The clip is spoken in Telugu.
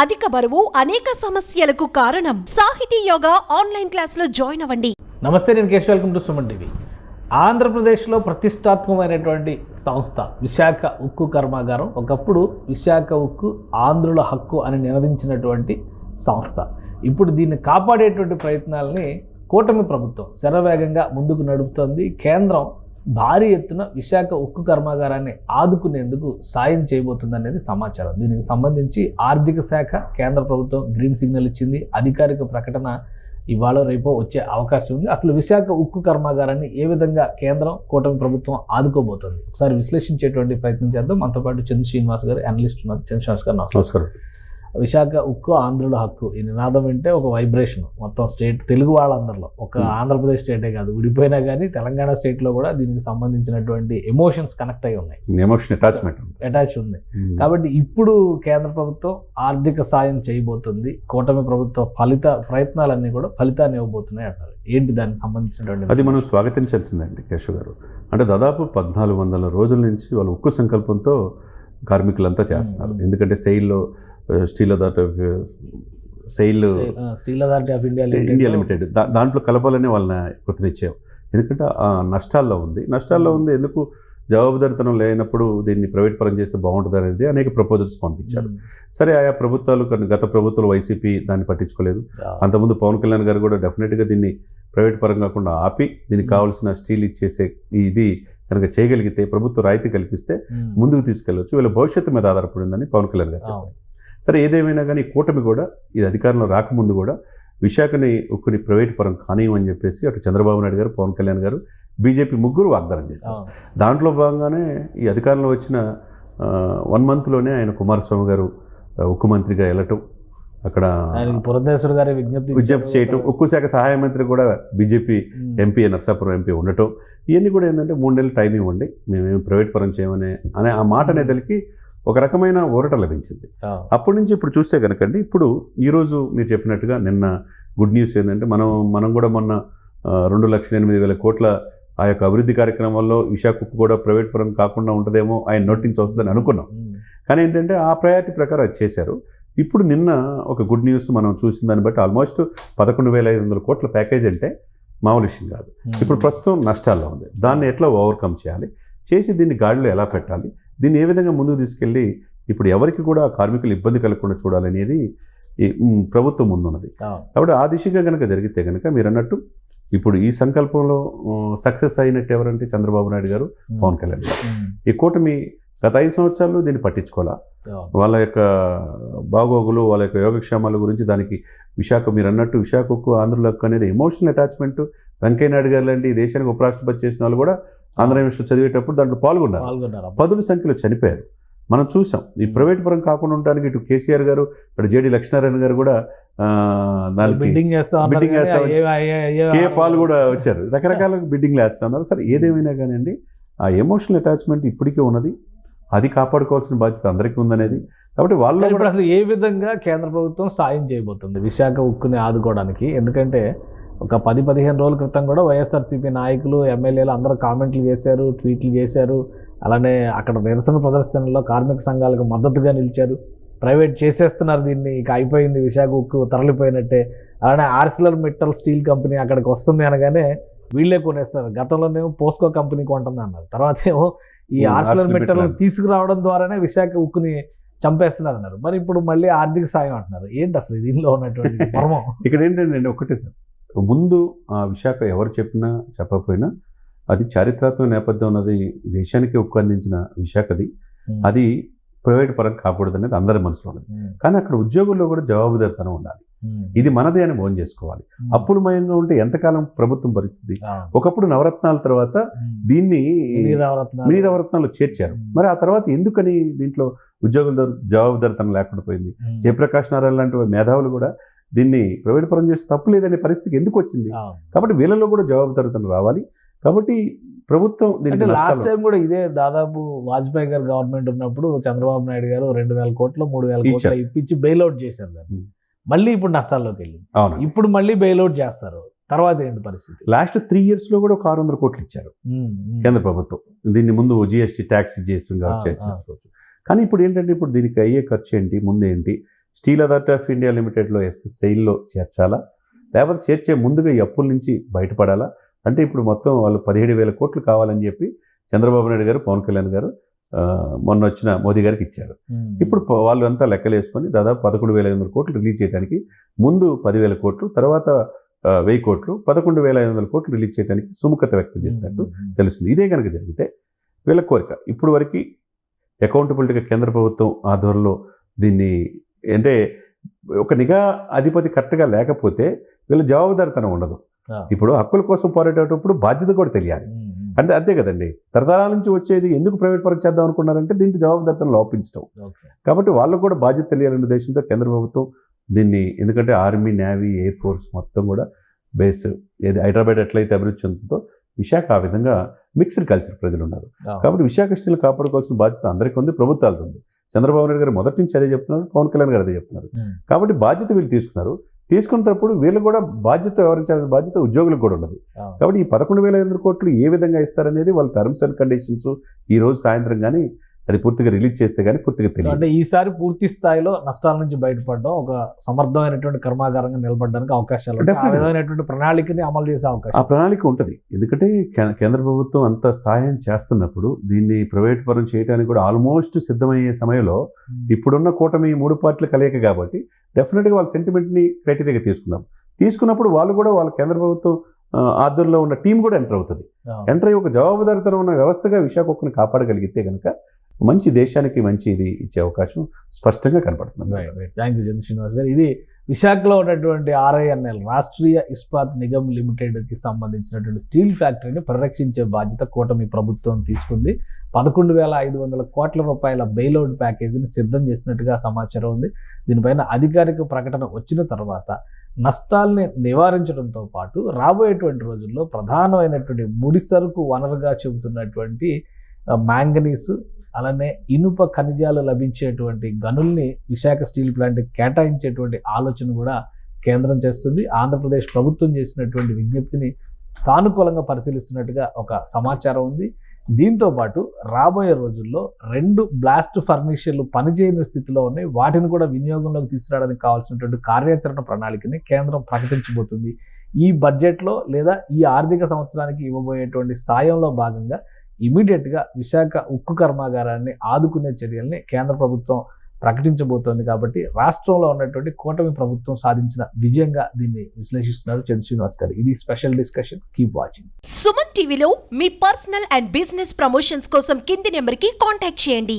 అధిక బరువు అనేక సమస్యలకు కారణం. సాహితీ యోగా ఆన్లైన్ క్లాసులో జాయిన్ అవ్వండి. నమస్తే, నేను Keshav. Welcome to Suman TV. ఆంధ్రప్రదేశ్లో ప్రతిష్టాత్మకమైనటువంటి సంస్థ విశాఖ ఉక్కు కర్మాగారం. ఒకప్పుడు విశాఖ ఉక్కు ఆంధ్రుల హక్కు అని నినదించినటువంటి సంస్థ. ఇప్పుడు దీన్ని కాపాడేటువంటి ప్రయత్నాలని కూటమి ప్రభుత్వం శరవేగంగా ముందుకు నడుపుతోంది. కేంద్రం భారీ ఎత్తున విశాఖ ఉక్కు కర్మాగారాన్ని ఆదుకునేందుకు సాయం చేయబోతుంది అనేది సమాచారం. దీనికి సంబంధించి ఆర్థిక శాఖ కేంద్ర ప్రభుత్వం గ్రీన్ సిగ్నల్ ఇచ్చింది. అధికారిక ప్రకటన ఇవాళ రేపో వచ్చే అవకాశం ఉంది. అసలు విశాఖ ఉక్కు కర్మాగారాన్ని ఏ విధంగా కేంద్రం కూటమి ప్రభుత్వం ఆదుకోబోతోంది ఒకసారి విశ్లేషించేటువంటి ప్రయత్నం చేద్దాం. మనతో పాటు చంద్ర శ్రీనివాస్ గారు అనలిస్ట్ ఉన్నారు. చంద్ర శ్రీనివాస్ గారు నమస్కారం. విశాఖ ఉక్కు ఆంధ్రుల హక్కు, ఈ నినాదం వింటే ఒక వైబ్రేషన్ మొత్తం స్టేట్, తెలుగు వాళ్ళందరిలో, ఒక ఆంధ్రప్రదేశ్ స్టేటే కాదు, విడిపోయినా కానీ తెలంగాణ స్టేట్లో కూడా దీనికి సంబంధించినటువంటి ఎమోషన్స్ కనెక్ట్ అయి ఉన్నాయి, ఎమోషన్ అటాచ్ ఉంది. కాబట్టి ఇప్పుడు కేంద్ర ప్రభుత్వం ఆర్థిక సాయం చేయబోతుంది. కూటమి ప్రభుత్వ ప్రయత్నాలన్నీ కూడా ఫలితాన్ని ఇవ్వబోతున్నాయి అంటారు. ఏంటి దానికి సంబంధించినటువంటి? అది మనం స్వాగతించాల్సిందండి కేశవ్ గారు. అంటే దాదాపు 1400 రోజుల నుంచి వాళ్ళు ఉక్కు సంకల్పంతో కార్మికులంతా చేస్తున్నారు. ఎందుకంటే steel authority of India limited దాంట్లో కలపాలని వాళ్ళని కృతనిచ్చాం. ఎందుకంటే నష్టాల్లో ఉంది. ఎందుకు జవాబుదారితనం లేనప్పుడు దీన్ని ప్రైవేట్ పరం చేస్తే బాగుంటుంది అనేది అనేక ప్రపోజల్స్ పంపించారు. సరే, ఆయా ప్రభుత్వాలు, గత ప్రభుత్వాలు వైసీపీ దాన్ని పట్టించుకోలేదు. అంతకుముందు పవన్ కళ్యాణ్ గారు కూడా డెఫినెట్గా దీన్ని ప్రైవేట్ పరం కాకుండా ఆపి దీనికి కావాల్సిన స్టీల్ ఇచ్చేసే ఇది కనుక చేయగలిగితే, ప్రభుత్వం రాయితీ కల్పిస్తే ముందుకు తీసుకెళ్ళవచ్చు. వీళ్ళ భవిష్యత్తు మీద ఆధారపడిందని పవన్ కళ్యాణ్ గారు చెప్పారు. సరే, ఏదేమైనా కానీ కూటమి కూడా ఇది అధికారంలో రాకముందు కూడా విశాఖని ఉక్కుని ప్రైవేట్ పరం కానివ్వని చెప్పేసి అటు చంద్రబాబు నాయుడు గారు, పవన్ కళ్యాణ్ గారు, బీజేపీ ముగ్గురు వాగ్దానం చేశారు. దాంట్లో భాగంగానే ఈ అధికారంలో వచ్చిన 1 monthలోనే ఆయన కుమారస్వామి గారు ఉక్కు మంత్రిగా వెళ్ళటం, అక్కడ పురంధేశ్వర్ గారి విజ్ఞప్తి చేయటం, ఉక్కు శాఖ సహాయ మంత్రి కూడా బీజేపీ ఎంపీ, నర్సాపురం ఎంపీ ఉండటం, ఇవన్నీ కూడా ఏంటంటే 3 నెలలు టైం ఇవ్వండి, మేమేమి ప్రైవేట్ పరం చేయమని అనే ఆ మాట అనేదలికి ఒక రకమైన ఊరట లభించింది. అప్పటి నుంచి ఇప్పుడు చూస్తే కనుకండి, ఇప్పుడు ఈరోజు మీరు చెప్పినట్టుగా నిన్న గుడ్ న్యూస్ ఏంటంటే మనం కూడా మొన్న 2,08,000 కోట్ల ఆ యొక్క అభివృద్ధి కార్యక్రమాల్లో విశాఖ ఉక్కు కూడా ప్రైవేట్ పరం కాకుండా ఉంటుందేమో, ఆయన నోటించి వస్తుందని అనుకున్నాం. కానీ ఏంటంటే ఆ ప్రయారిటీ ప్రకారం అది చేశారు. ఇప్పుడు నిన్న ఒక గుడ్ న్యూస్ మనం చూసిన దాన్ని బట్టి ఆల్మోస్ట్ 11,500 కోట్ల ప్యాకేజ్ అంటే మామూలు విషయం కాదు. ఇప్పుడు ప్రస్తుతం నష్టాల్లో ఉంది. దాన్ని ఎట్లా ఓవర్కమ్ చేసి దీన్ని గాడిలో ఎలా పెట్టాలి, దీన్ని ఏ విధంగా ముందుకు తీసుకెళ్ళి ఇప్పుడు ఎవరికి కూడా కార్మికులు ఇబ్బంది కలగకుండా చూడాలనేది ప్రభుత్వం ముందున్నది. కాబట్టి ఆ దిశగా కనుక జరిగితే కనుక మీరు అన్నట్టు ఇప్పుడు ఈ సంకల్పంలో సక్సెస్ అయినట్టు ఎవరంటే చంద్రబాబు నాయుడు గారు, పవన్ కళ్యాణ్ గారు. ఈ కూటమి గత 5 సంవత్సరాలు దీన్ని పట్టించుకోవాలా, వాళ్ళ యొక్క బాగోగులు, వాళ్ళ యొక్క యోగక్షేమాల గురించి దానికి మీరు అన్నట్టు విశాఖ ఉక్కు ఆంధ్రుల హక్కు అనేది ఎమోషనల్ అటాచ్మెంట్. వెంకయ్య నాయుడు గారు లాంటి ఈ దేశానికి ఉపరాష్ట్రపతి చేసిన వాళ్ళు కూడా ఆంధ్ర యూనివర్సిటీలో చదివేటప్పుడు దాంట్లో పాల్గొన్నారు. 10 సంఖ్యలో చనిపోయారు. మనం చూసాం. ఈ ప్రైవేట్ పరం కాకుండా ఉండడానికి ఇటు కేసీఆర్ గారు, ఇటు జేడీ లక్ష్మీనారాయణ గారు కూడా దానికి బిడ్డింగ్ పాలు కూడా వచ్చారు. రకరకాల బిడ్డింగ్లు వేస్తా ఉన్నారు. సరే, ఏదేమైనా కానివ్వండి, ఆ ఎమోషనల్ అటాచ్మెంట్ ఇప్పటికే ఉన్నది. అది కాపాడుకోవాల్సిన బాధ్యత అందరికీ ఉందనేది. కాబట్టి వాళ్ళు ఇప్పుడు అసలు ఏ విధంగా కేంద్ర ప్రభుత్వం సాయం చేయబోతుంది విశాఖ ఉక్కుని ఆదుకోవడానికి? ఎందుకంటే ఒక 10-15 రోజుల క్రితం కూడా వైఎస్ఆర్సీపీ నాయకులు, ఎమ్మెల్యేలు అందరూ కామెంట్లు చేశారు, ట్వీట్లు చేశారు. అలానే అక్కడ నిరసన ప్రదర్శనలో కార్మిక సంఘాలకు మద్దతుగా నిలిచారు. ప్రైవేట్ చేసేస్తున్నారు దీన్ని, ఇక అయిపోయింది, విశాఖ ఉక్కు తరలిపోయినట్టే. అలానే ఆర్సిలర్ మిట్టల్ స్టీల్ కంపెనీ అక్కడికి వస్తుంది అనగానే వీళ్ళే కొనేస్తారు. గతంలోనేమో పోస్కో కంపెనీ కొంటుంది అన్నారు. తర్వాత ఏమో ఈ ఆర్సిలర్ మిట్టల్ తీసుకురావడం ద్వారానే విశాఖ ఉక్కుని చంపేస్తున్నారు అన్నారు. మరి ఇప్పుడు మళ్ళీ ఆర్థిక సాయం అంటున్నారు. ఏంటి అసలు దీనిలో ఉన్నటువంటి మర్మం? ఇక్కడ ఏంటంటే ఒకటే సార్, ముందు ఆ విశాఖ ఎవరు చెప్పినా చెప్పకపోయినా అది చారిత్రాత్మక నేపథ్యం ఉన్నది. దేశానికి ఉక్కు అందించిన విశాఖది. అది ప్రైవేట్ పరం కాకూడదు అనేది అందరి మనసులో ఉన్నది. కానీ అక్కడ ఉద్యోగుల్లో కూడా జవాబుదారితనం ఉండాలి. ఇది మనదే అని భోజనం చేసుకోవాలి. అప్పులమయంగా ఉంటే ఎంతకాలం ప్రభుత్వం పరిస్థితి? ఒకప్పుడు నవరత్నాల తర్వాత దీన్ని మినీ నవరత్నాలు చేర్చారు. మరి ఆ తర్వాత ఎందుకని దీంట్లో ఉద్యోగుల జవాబుదారితనం లేకుండా పోయింది? జయప్రకాష్ నారాయణ లాంటి మేధావులు కూడా దీన్ని ప్రైవేట్ పరం చేస్తే తప్పు లేదనే పరిస్థితికి ఎందుకు వచ్చింది? కాబట్టి వీళ్ళలో కూడా జవాబుదారితనం రావాలి. కాబట్టి ప్రభుత్వం లాస్ట్ టైం కూడా ఇదే, దాదాపు వాజ్పేయి గారు గవర్నమెంట్ ఉన్నప్పుడు చంద్రబాబు నాయుడు గారు 2,000 కోట్లు 3,000 కోట్లు ఇప్పించి బెయిల్అవుట్ చేశారు దాన్ని. మళ్ళీ ఇప్పుడు నష్టాల్లోకి వెళ్ళింది. ఇప్పుడు మళ్ళీ బెయిల్అవుట్ చేస్తారు. తర్వాత ఏంటి పరిస్థితి? లాస్ట్ 3 yearsలో కూడా ఒక 600 కోట్లు ఇచ్చారు కేంద్ర ప్రభుత్వం. దీన్ని ముందు జిఎస్టీ ట్యాక్స్ చేసుకోవచ్చు. కానీ ఇప్పుడు ఏంటంటే, ఇప్పుడు దీనికి అయ్యే ఖర్చు ఏంటి, ముందేంటి, స్టీల్ అథారిటీ ఆఫ్ ఇండియా లిమిటెడ్లో సెయిల్లో చేర్చాలా, లేకపోతే చేర్చే ముందుగా ఈ అప్పుల నుంచి బయటపడాలా? అంటే ఇప్పుడు మొత్తం వాళ్ళు 17,000 కోట్లు కావాలని చెప్పి చంద్రబాబు నాయుడు గారు, పవన్ కళ్యాణ్ గారు మొన్న వచ్చిన మోదీ గారికి ఇచ్చారు. ఇప్పుడు వాళ్ళు అంతా లెక్కలు వేసుకొని దాదాపు 11,500 కోట్లు రిలీజ్ చేయడానికి, ముందు 10,000 కోట్లు, తర్వాత 1,000 కోట్లు, 11,500 కోట్లు రిలీజ్ చేయడానికి సుముఖత వ్యక్తం చేసినట్టు తెలుస్తుంది. ఇదే కనుక జరిగితే వీళ్ళ కోరిక ఇప్పుడు వరకు అకౌంటబిలిటీగా కేంద్ర ప్రభుత్వం ఆధ్వర్యంలో దీన్ని అంటే ఒక నిఘా అధిపతి కరెక్ట్గా లేకపోతే వీళ్ళ జవాబుదారితనం ఉండదు. ఇప్పుడు హక్కుల కోసం పోరాడేటప్పుడు బాధ్యత కూడా తెలియాలి. అంటే అంతే కదండి, తరతరాల నుంచి వచ్చేది ఎందుకు ప్రైవేట్ పరం చేద్దాం అనుకున్నారంటే దీంట్లో జవాబుదారితనం లోపించడం. కాబట్టి వాళ్ళకు కూడా బాధ్యత తెలియాలనే ఉద్దేశంతో కేంద్ర ప్రభుత్వం దీన్ని, ఎందుకంటే ఆర్మీ, నేవీ, ఎయిర్ ఫోర్స్ మొత్తం కూడా బేస్ ఏది హైదరాబాద్ ఎట్లయితే అభివృద్ధి చెందుతుందో విశాఖ ఆ విధంగా మిక్స్డ్ కల్చర్ ప్రజలు ఉన్నారు. కాబట్టి విశాఖ స్టీల్ కాపాడుకోవాల్సిన బాధ్యత అందరికీ ఉంది, ప్రభుత్వాలకు ఉంది. చంద్రబాబు నాయుడు గారు మొదటి నుంచి అదే చెప్తున్నారు, పవన్ కళ్యాణ్ గారు అదే చెప్తున్నారు. కాబట్టి బాధ్యత వీళ్ళు తీసుకున్నప్పుడు వీళ్ళు కూడా బాధ్యత వ్యవహరించాల్సిన బాధ్యత ఉద్యోగులకు కూడా ఉన్నది. కాబట్టి ఈ 11,500 కోట్లు ఏ విధంగా ఇస్తారనేది వాళ్ళ టర్మ్స్ అండ్ కండిషన్స్ ఈ రోజు సాయంత్రం కానీ అది పూర్తిగా రిలీజ్ చేస్తే కానీ పూర్తిగా తెలియదు. అంటే ఈసారి పూర్తి స్థాయిలో నష్టాల నుంచి బయటపడడం, ఒక సమర్థమైనటువంటి కర్మాగారంగా నిలబడడానికి అవకాశాలు, ఆ విధమైనటువంటి ప్రణాళికని అమలు చేసే అవకాశం, ఆ ప్రణాళిక ఉంటుంది. ఎందుకంటే కేంద్ర ప్రభుత్వం అంత సహాయం చేస్తున్నప్పుడు దీన్ని ప్రైవేట్ పరం చేయడానికి కూడా ఆల్మోస్ట్ సిద్ధమయ్యే సమయంలో ఇప్పుడున్న కూటమి 3 పార్టీల కలయిక కాబట్టి డెఫినెట్గా వాళ్ళ సెంటిమెంట్ని క్రైటీరియాగా తీసుకున్నప్పుడు వాళ్ళు కూడా వాళ్ళ కేంద్ర ప్రభుత్వం ఆధ్వర్యంలో ఉన్న టీం కూడా ఎంటర్ అవుతుంది. ఎంటర్ అయ్యి ఒక జవాబుదారితనం ఉన్న వ్యవస్థగా విశాఖను కాపాడగలిగితే కనుక మంచి దేశానికి మంచి ఇది ఇచ్చే అవకాశం స్పష్టంగా కనపడుతుంది. థ్యాంక్ యూ చంద్ర శ్రీనివాస్ గారు. ఇది విశాఖలో ఉన్నటువంటి RINL రాష్ట్రీయ ఇస్పాత్ నిగమ్ లిమిటెడ్కి సంబంధించినటువంటి స్టీల్ ఫ్యాక్టరీని పరిరక్షించే బాధ్యత కూటమి ప్రభుత్వం తీసుకుంది. 11,500 కోట్ల రూపాయల బెయిల్అవుట్ ప్యాకేజీని సిద్ధం చేసినట్టుగా సమాచారం ఉంది. దీనిపైన అధికారిక ప్రకటన వచ్చిన తర్వాత నష్టాల్ని నివారించడంతో పాటు రాబోయేటువంటి రోజుల్లో ప్రధానమైనటువంటి ముడి సరుకు వనరుగా చెబుతున్నటువంటి మ్యాంగనీసు, అలానే ఇనుప ఖనిజాలు లభించేటువంటి గనుల్ని విశాఖ స్టీల్ ప్లాంట్కి కేటాయించేటువంటి ఆలోచన కూడా కేంద్రం చేస్తుంది. ఆంధ్రప్రదేశ్ ప్రభుత్వం చేసినటువంటి విజ్ఞప్తిని సానుకూలంగా పరిశీలిస్తున్నట్టుగా ఒక సమాచారం ఉంది. దీంతో పాటు రాబోయే రోజుల్లో 2 బ్లాస్ట్ ఫర్నిచర్లు పనిచేయని స్థితిలో ఉన్నాయి, వాటిని కూడా వినియోగంలోకి తీసుకురావడానికి కావాల్సినటువంటి కార్యాచరణ ప్రణాళికని కేంద్రం ప్రకటించబోతుంది. ఈ బడ్జెట్లో లేదా ఈ ఆర్థిక సంవత్సరానికి ఇవ్వబోయేటువంటి సాయంలో భాగంగా ఇమీడియట్గా విశాఖ ఉక్కు కర్మాగారాన్ని ఆదుకునే చర్యల్ని కేంద్ర ప్రభుత్వం ప్రకటించబోతోంది. కాబట్టి రాష్ట్రంలో ఉన్నటువంటి కూటమి ప్రభుత్వం సాధించిన విజయంగా దీన్ని విశ్లేషిస్తున్నారు చంద్ర శ్రీనివాస్ గారు. ఇది special discussion. Keep watching. Suman టీవీలో మీ పర్సనల్ అండ్ బిజినెస్ ప్రమోషన్స్ కోసం కింది నెంబర్కి కాంటాక్ట్ చేయండి.